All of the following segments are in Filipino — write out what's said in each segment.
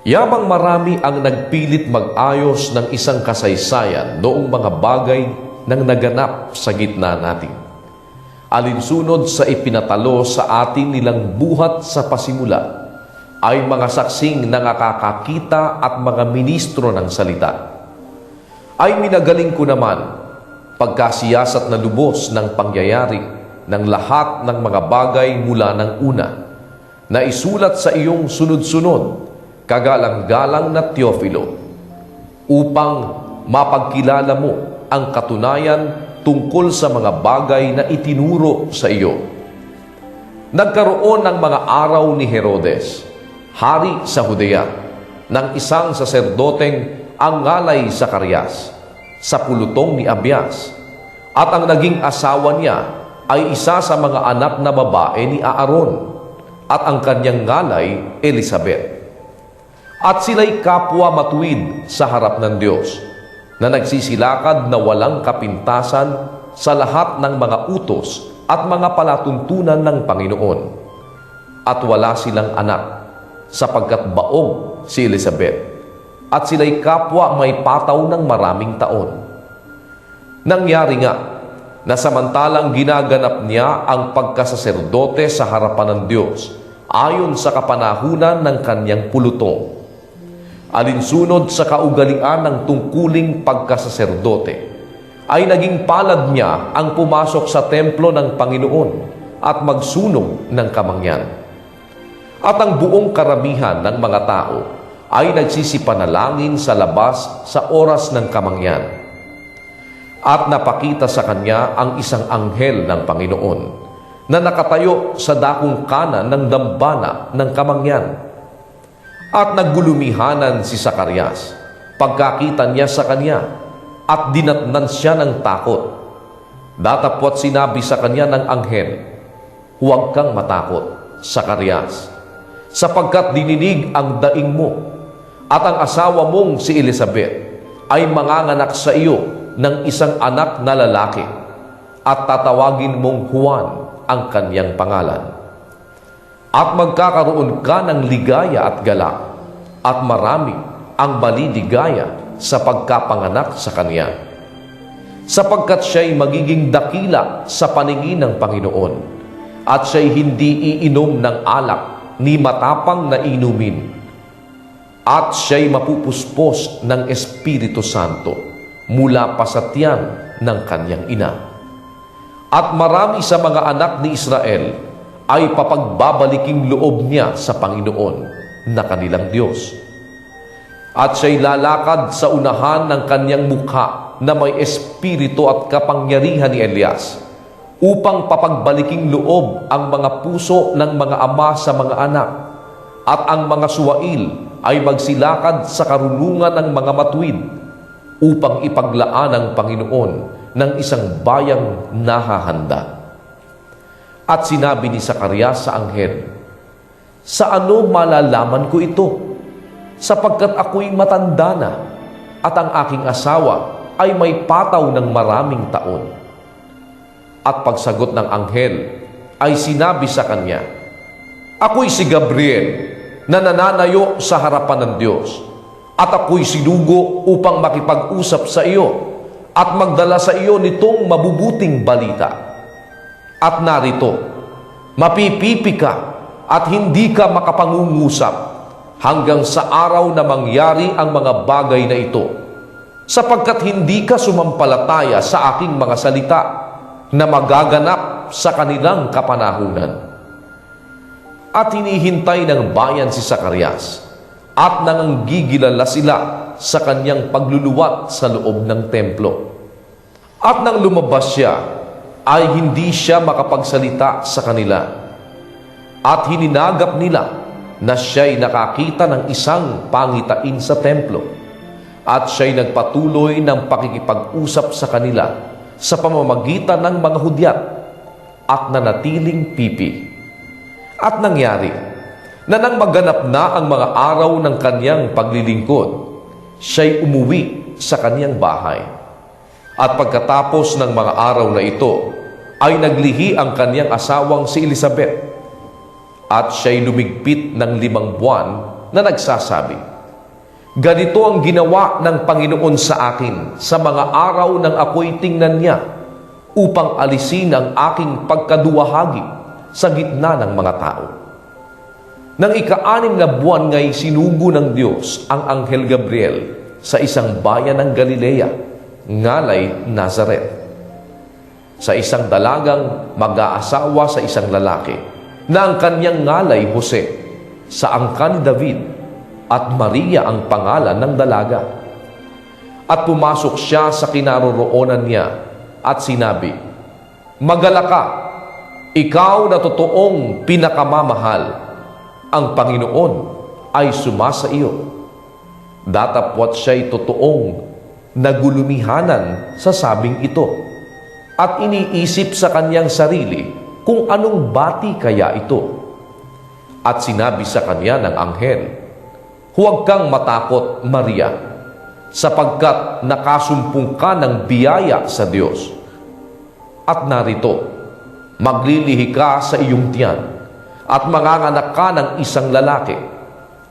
Yamang marami ang nagpilit mag-ayos ng isang kasaysayan noong mga bagay nang naganap sa gitna natin. Alinsunod sa ipinatalo sa atin nilang buhat sa pasimula, ay mga saksing nakakakita at mga ministro ng salita. Ay minagaling ko naman, pagkasiyasat na lubos ng pangyayari ng lahat ng mga bagay mula ng una, na isulat sa iyong sunod-sunod, kagalang-galang na Teofilo, upang mapagkilala mo ang katunayan tungkol sa mga bagay na itinuro sa iyo. Nagkaroon ng mga araw ni Herodes, hari sa Judea, ng isang saserdoteng ang ngalay Zacarias, sa pulutong ni Abias, at ang naging asawa niya ay isa sa mga anak na babae ni Aaron, at ang kanyang ngalay Elizabeth. At sila'y kapwa matuwid sa harap ng Diyos, na nagsisilakad na walang kapintasan sa lahat ng mga utos at mga palatuntunan ng Panginoon. At wala silang anak, sapagkat baog si Elizabeth, at sila'y kapwa may pataw ng maraming taon. Nangyari nga, na samantalang ginaganap niya ang pagkasaserdote sa harapan ng Diyos, ayon sa kapanahunan ng kanyang pulutong, alinsunod sa kaugalian ng tungkuling pagkasaserdote, ay naging palad niya ang pumasok sa templo ng Panginoon at magsunog ng kamangyan. At ang buong karamihan ng mga tao ay nagsisipanalangin sa labas sa oras ng kamangyan. At napakita sa kanya ang isang anghel ng Panginoon na nakatayo sa dakong kanan ng dambana ng kamangyan. At naggulumihanan si Zacarias pagkakita niya sa kanya, at dinatnan siya ng takot. Datapwat sinabi sa kanya ng anghel, "Huwag kang matakot, Zacarias, sapagkat dininig ang daing mo, at ang asawa mong si Elizabeth ay manganganak sa iyo ng isang anak na lalaki, at tatawagin mong Juan ang kanyang pangalan. At magkakaroon ka ng ligaya at galak, at marami ang maliligaya sa pagkapanganak sa kanya, sapagkat siya'y magiging dakila sa paningin ng Panginoon, at siya'y hindi iinom ng alak ni matapang na inumin, at siya'y mapupuspos ng Espiritu Santo mula pa sa tiyan ng kanyang ina. At marami sa mga anak ni Israel ay papagbabaliking loob niya sa Panginoon na kanilang Diyos. At siya'y lalakad sa unahan ng kanyang mukha na may espiritu at kapangyarihan ni Elias, upang papagbaliking loob ang mga puso ng mga ama sa mga anak, at ang mga suwail ay magsilakad sa karunungan ng mga matuwid, upang ipaglaan ng Panginoon ng isang bayang nahahanda." At sinabi ni Zacarias sa anghel, "Sa ano malalaman ko ito? Sapagkat ako'y matanda na, at ang aking asawa ay may pataw ng maraming taon." At pagsagot ng anghel ay sinabi sa kanya, "Ako'y si Gabriel, na nananayo sa harapan ng Diyos, at ako'y sinugo upang makipag-usap sa iyo at magdala sa iyo nitong mabubuting balita. At narito, mapipipi ka at hindi ka makapangungusap hanggang sa araw na mangyari ang mga bagay na ito, sapagkat hindi ka sumampalataya sa aking mga salita na magaganap sa kanilang kapanahunan." At hinihintay ng bayan si Zacarias, at nanganggigilala sila sa kanyang pagluluwat sa loob ng templo. At nang lumabas siya, ay hindi siya makapagsalita sa kanila. At hininagap nila na siya'y nakakita ng isang pangitain sa templo, at siya'y nagpatuloy ng pakikipag-usap sa kanila sa pamamagitan ng mga hudyat, at nanatiling pipi. At nangyari na nang maganap na ang mga araw ng kanyang paglilingkod, siya'y umuwi sa kanyang bahay. At pagkatapos ng mga araw na ito, ay naglihi ang kanyang asawang si Elizabeth, at siya'y lumigpit ng 5 buwan na nagsasabi, Ganito ang ginawa ng Panginoon sa akin sa mga araw nang ako'y tingnan niya upang alisin ang aking pagkaduwahagi sa gitna ng mga tao. Nang ika-6 na buwan nga'y sinugo ng Diyos ang Anghel Gabriel sa isang bayan ng Galilea, ngalay Nazaret, sa isang dalagang mag-aasawa sa isang lalaki na ang kanyang ngalay Jose, sa angkan ni David, at Maria ang pangalan ng dalaga. At pumasok siya sa kinaroroonan niya at sinabi, "Magalak ka, ikaw na totoong pinakamamahal. Ang Panginoon ay sumasa iyo." Datapwat siya'y totoong nagulumihanan sa sabing ito at iniisip sa kanyang sarili kung anong bati kaya ito. At sinabi sa kanya ng anghel, "Huwag kang matakot, Maria, sapagkat nakasumpong ka ng biyaya sa Diyos. At narito, maglilihi ka sa iyong tiyan at manganganak ka ng isang lalaki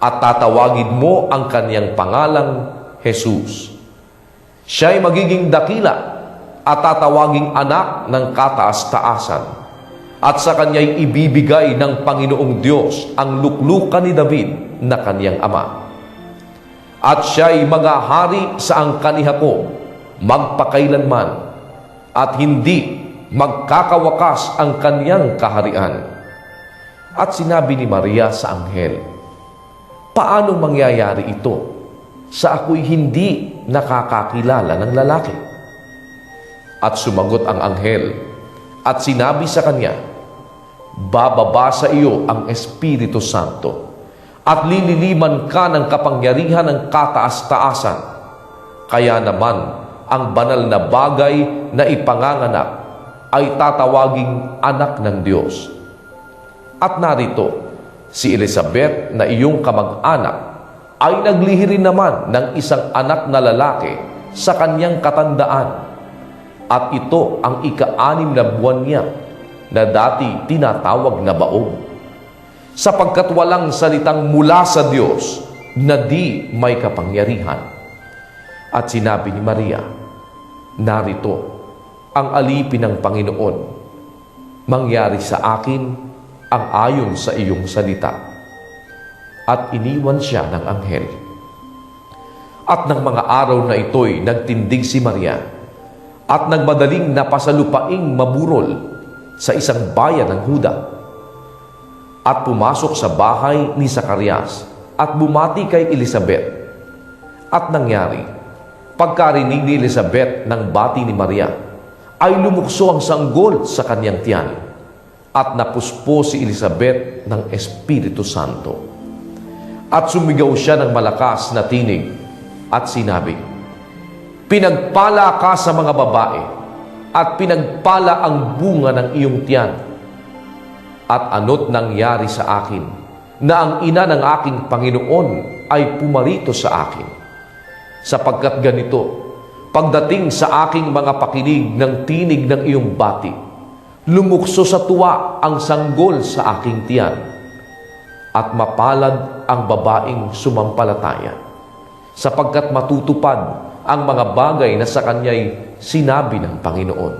at tatawagin mo ang kanyang pangalang Jesus. Siya'y magiging dakila at tatawaging anak ng kataas-taasan. At sa kanya'y ibibigay ng Panginoong Diyos ang luklukan ni David na kanyang ama. At siya'y maghahari sa angkan ni Jacob magpakailanman, at hindi magkakawakas ang kanyang kaharian." At sinabi ni Maria sa anghel, "Paano mangyayari ito sa ako'y hindi nakakakilala ng lalaki?" At sumagot ang anghel at sinabi sa kanya, "Bababa sa iyo ang Espiritu Santo at lililiman ka ng kapangyarihan ng kataas-taasan. Kaya naman ang banal na bagay na ipanganganak ay tatawaging anak ng Diyos. At narito, si Elizabeth na iyong kamag-anak ay naglihi rin naman ng isang anak na lalaki sa kanyang katandaan. At ito ang ika-6 na buwan niya na dati tinatawag na baog, sapagkat walang salitang mula sa Diyos na di may kapangyarihan." At sinabi ni Maria, "Narito ang alipin ng Panginoon. Mangyari sa akin ang ayon sa iyong salita." At iniwan siya ng anghel. At ng mga araw na ito'y nagtindig si Maria at nagmadaling napasalupaing maburol sa isang bayan ng Huda. At pumasok sa bahay ni Zacarias at bumati kay Elizabeth. At nangyari, pagkarinig ni Elizabeth ng bati ni Maria, ay lumukso ang sanggol sa kanyang tiyan at napuspo si Elizabeth ng Espiritu Santo. At sumigaw siya ng malakas na tinig at sinabi, "Pinagpala ka sa mga babae at pinagpala ang bunga ng iyong tiyan. At ano't nangyari sa akin na ang ina ng aking Panginoon ay pumarito sa akin. Sapagkat ganito, pagdating sa aking mga pakinig ng tinig ng iyong bati, lumukso sa tuwa ang sanggol sa aking tiyan. At mapalad ang babaeng sumampalataya, sapagkat matutupad ang mga bagay na sa kanya'y sinabi ng Panginoon."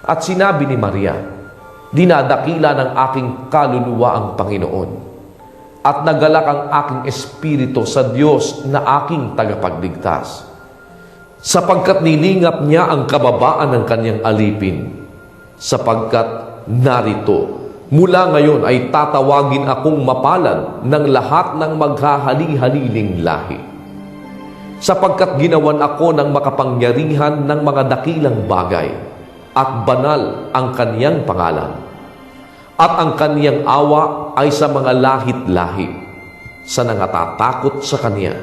At sinabi ni Maria, "Dinadakila ng aking kaluluwa ang Panginoon, at nagalak ang aking espiritu sa Diyos na aking tagapagligtas, sapagkat nilingap niya ang kababaan ng kanyang alipin. Sapagkat narito, mula ngayon ay tatawagin akong mapalad ng lahat ng maghahali-haliling lahi. Sapagkat ginawan ako ng makapangyarihan ng mga dakilang bagay, at banal ang kaniyang pangalan. At ang kaniyang awa ay sa mga lahit-lahi, sa nangatatakot sa kaniya.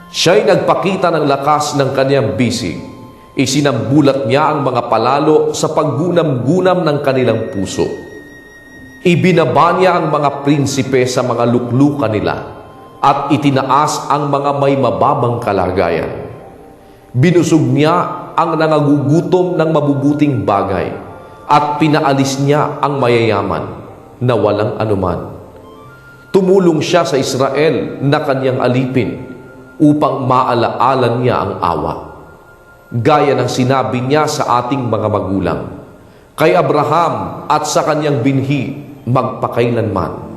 Siya'y nagpakita ng lakas ng kaniyang bisig, isinambulat niya ang mga palalo sa paggunam-gunam ng kanilang puso. Ibinaba niya ang mga prinsipe sa mga luklukan nila, at itinaas ang mga may mababang kalagayan. Binusog niya ang nangagugutom ng mabubuting bagay, at pinaalis niya ang mayayaman na walang anuman. Tumulong siya sa Israel na kanyang alipin upang maalaala niya ang awa. Gaya ng sinabi niya sa ating mga magulang, kay Abraham at sa kanyang binhi magpakailanman.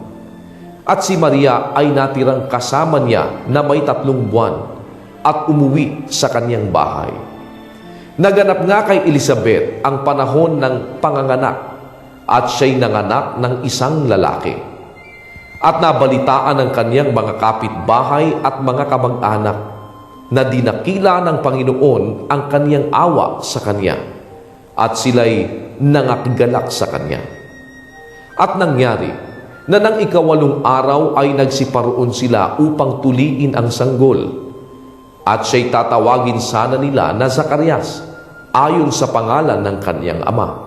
At si Maria ay natirang kasama niya na may 3 buwan at umuwi sa kanyang bahay. Naganap nga kay Elizabeth ang panahon ng panganganak at siya'y nanganak ng isang lalaki. At nabalitaan ng kanyang mga kapitbahay at mga kamag-anak na dinakila ng Panginoon ang kanyang awa sa kanya at sila'y nangakigalak sa kanya. At nangyari na nang 8 araw ay nagsiparoon sila upang tuliin ang sanggol. At siya'y tatawagin sana nila na Zacarias ayon sa pangalan ng kanyang ama.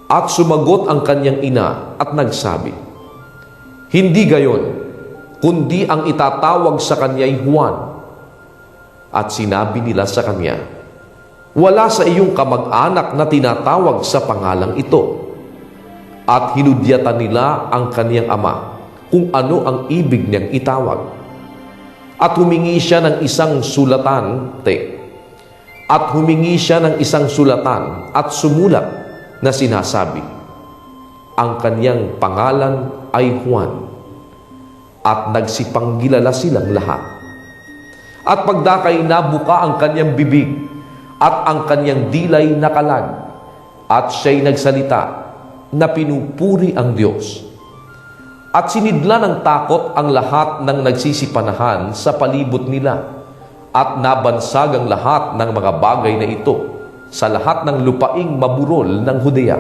At sumagot ang kanyang ina at nagsabi, hindi gayon, kundi ang itatawag sa kanya'y Juan. At sinabi nila sa kanya, wala sa iyong kamag-anak na tinatawag sa pangalang ito. At hinudyatan nila ang kaniyang ama kung ano ang ibig niyang itawag. At humingi siya ng isang sulatan, at sumulat na sinasabi, ang kaniyang pangalan ay Juan. At nagsipanggilala silang lahat. At pagdakay nabuka ang kaniyang bibig at ang kaniyang dilay nakalag, at siya'y nagsalita na pinupuri ang Diyos. At sinidla ng takot ang lahat ng nagsisipanahan sa palibot nila, at nabansag ang lahat ng mga bagay na ito sa lahat ng lupaing maburol ng Judea.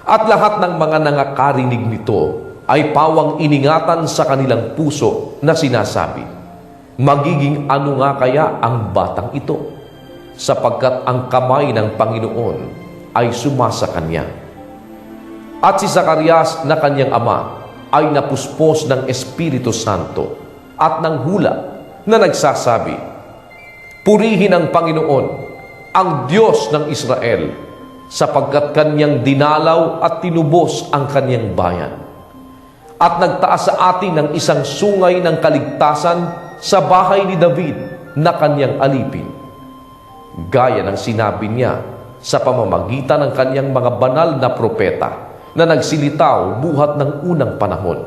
At lahat ng mga nangakarinig nito ay pawang iningatan sa kanilang puso na sinasabi, magiging ano nga kaya ang batang ito, sapagkat ang kamay ng Panginoon ay sumasa kanya. At si Zacarias na kanyang ama ay napuspos ng Espiritu Santo at ng hula na nagsasabi, purihin ang Panginoon, ang Diyos ng Israel, sapagkat kanyang dinalaw at tinubos ang kanyang bayan. At nagtaas sa atin ng isang sungay ng kaligtasan sa bahay ni David na kanyang alipin. Gaya ng sinabi niya sa pamamagitan ng kanyang mga banal na propeta na nagsilitaw buhat ng unang panahon.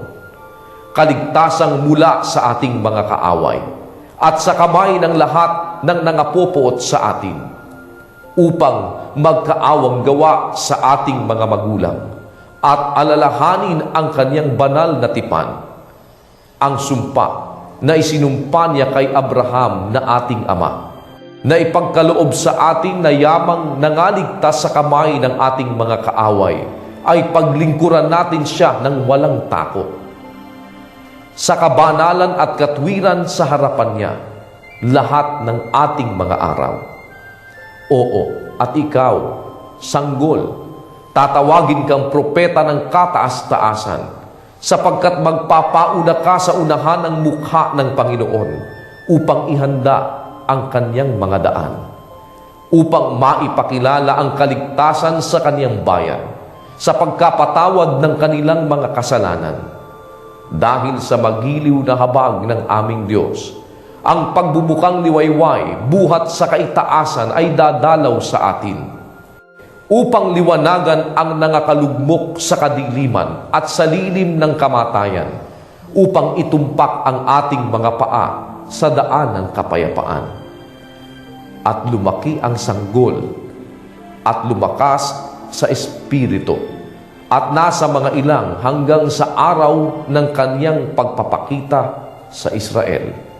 Kaligtasang mula sa ating mga kaaway at sa kamay ng lahat ng nangapopoot sa atin, upang magkaawang gawa sa ating mga magulang at alalahanin ang kanyang banal na tipan, ang sumpa na isinumpa niya kay Abraham na ating ama, na ipagkaloob sa atin na yamang nangaligtas sa kamay ng ating mga kaaway, ay paglingkuran natin siya ng walang takot. Sa kabanalan at katwiran sa harapan niya, lahat ng ating mga araw. Oo, at ikaw, sanggol, tatawagin kang propeta ng kataas-taasan, sapagkat magpapauna ka sa unahan ng mukha ng Panginoon upang ihanda ang kanyang mga daan, upang maipakilala ang kaligtasan sa kanyang bayan, sa pagkapatawad ng kanilang mga kasalanan. Dahil sa magiliw na habag ng aming Diyos, ang pagbubukang liwayway buhat sa kaitaasan ay dadalaw sa atin, upang liwanagan ang nangakalugmok sa kadiliman at sa lilim ng kamatayan, upang itumpak ang ating mga paa sa daan ng kapayapaan. At lumaki ang sanggol at lumakas sa espiritu at nasa mga ilang hanggang sa araw ng kanyang pagpapakita sa Israel.